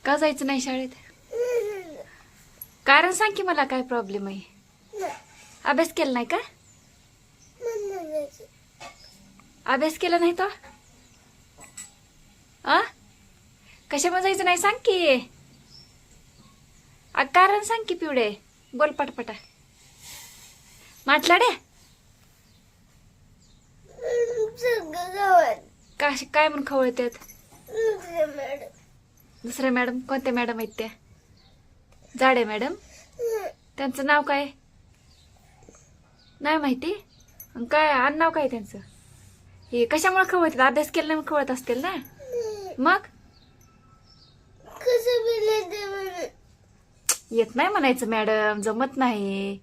का जायचं नाही शाळेत? कारण सांग की मला काय प्रॉब्लेम आहे. अभ्यास केला नाही का? अभ्यास केला नाही तो? कशामुळे जायचं नाही सांग की. कारण सांग की पिवडे. बोल पटपटा. माटलाडे काय म्हणून खवळतात? दुसऱ्या मॅडम कोणत्या मॅडम आहेत त्या? जाडे मॅडम. त्यांचं नाव काय? नाही माहिती. काय आडनाव काय त्यांचं? हे कशामुळे खवळतात? अभ्यास केला नाही खवळत असतील ना. मग येत नाही म्हणायचं मॅडम, जमत नाही.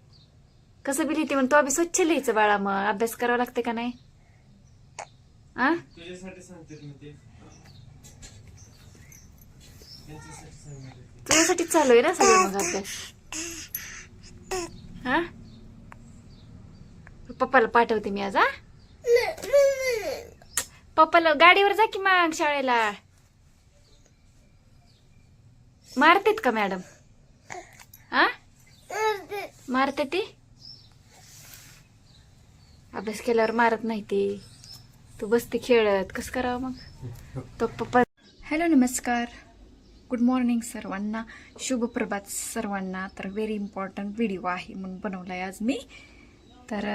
कसं बी लिहिते म्हणून तो अभि स्वच्छ लिहायचं बाळा. मग अभ्यास करावा लागते का नाही? तुझ्यासाठीच चालू आहे ना सगळं मग अभ्यास. पप्पाला पाठवते मी आज. पप्पाला गाडीवर जा की मग शाळेला. मारतेत का मॅडम? मारते ती? अभ्यास केल्यावर मारत नाही ती. तू बसते खेळत. कसं करावं मग तो पप्पा. हॅलो नमस्कार, गुड मॉर्निंग सर्वांना, शुभ प्रभात सर्वांना. तर व्हेरी इम्पॉर्टंट व्हिडिओ आहे म्हणून बनवलाय आज मी. तर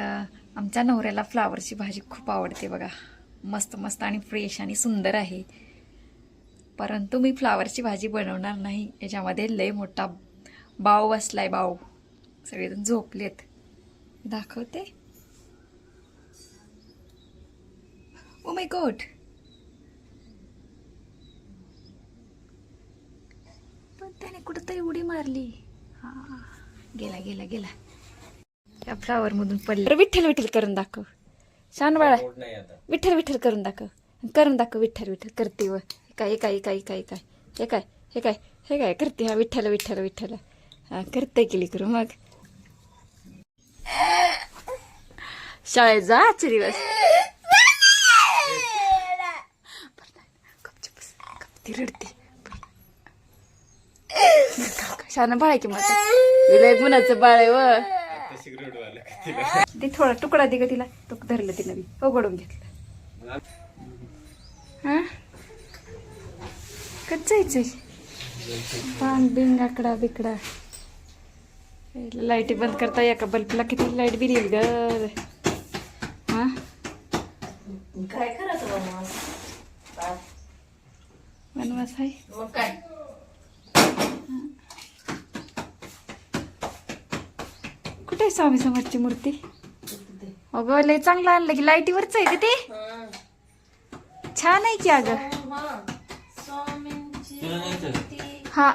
आमच्या नवऱ्याला फ्लावरची भाजी खूप आवडते बघा. मस्त मस्त आणि फ्रेश आणि सुंदर आहे. परंतु मी फ्लावरची भाजी बनवणार नाही. याच्यामध्ये लय मोठा बाव बसलाय. बाव सगळेजण झोपलेत. दाखवते. Oh my God. पण त्याने कुठंतरी उडी मारली. गेला गेला गेला. त्या फ्लावर मधून पडलं. विठ्ठल विठ्ठल करून दाखव. छान बाळा. विठ्ठल विठ्ठल करून दाखव. करून दाखव विठ्ठल विठ्ठल करते. व काय काय काय काय काय हे काय हे काय हे काय करते. हा विठ्ठल विठ्ठल विठ्ठल. करते केली करू. मग शाळेत जा आजचे दिवस. ती रडते. शान बाळ आहे की माझं. विलय गुणाचं बाळ आहे. व ते थोडा तुकडा दे ग तिला. तो धरलं तिला मी उघडून घेतलं. कच जायचंय. बांग बिंग आकडा बिकडा. लाईटी बंद करता या का? बल्बला किती लाईट बिल येईल ग. काय करायचं वनवास आहे. मग काय? कुठे आहे स्वामी समर्थची मूर्ती? अगं लय चांगलं आणलं की. लाईटीवरच आहे का ते? छान आहे की अगं. हा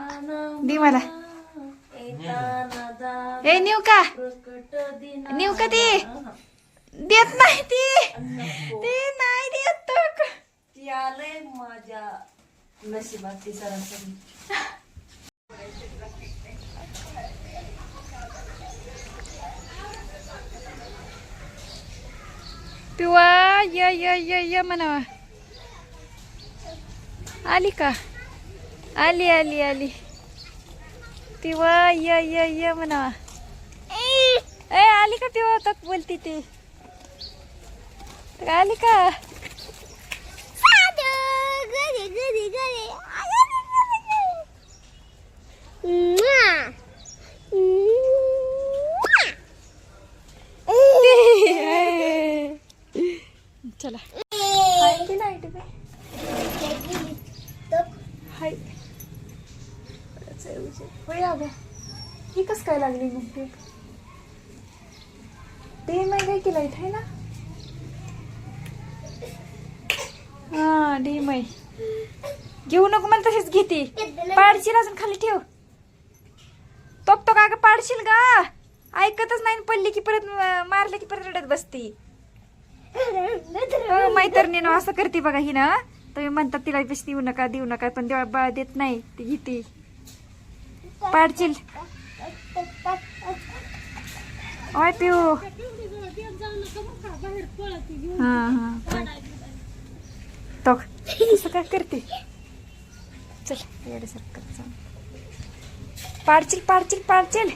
दे मला. ए नेऊ का? नेऊ का? ती देत नाही. ती नाही देत. ती आलंय माझ्या नशिबात. ती सरासरी पिवा या या या या म्हणावा. आली का? आली आली आली. पिवा या या या म्हणावा. ए आली का पिवा? तक बोलती ती. आली का? चला लाईट हाय. होय अगं ही कस काय लागली मग? ते माहिती काय की लाईट आहे ना. हा डीम आहे. घेऊ नको मला तशीच घेते. पाडशील अजून खाली ठेव. तो का ग पाडशील ग? ऐकतच नाही. पडली की परत मारले की परत रडत बसती. मैत्रिणीनं असं करते बघा ही ना. तुम्ही म्हणतात तिला पैसे देऊ नका पण देवा बाळ देत नाही. ती घेते. पाडशील. ओय पिऊ. हा हा तो कसं काय करते चल येड्यासारखं चल. पाडचिल पाडचिल पाडचिल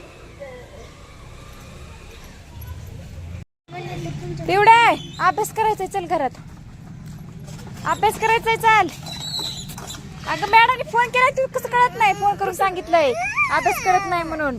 पिवडा अभ्यास करायचा चल घरात अभ्यास करायचा चल. अगं मॅडमने फोन केला तू कसं कळत नाही फोन करून सांगितलंय अभ्यास करत नाही म्हणून.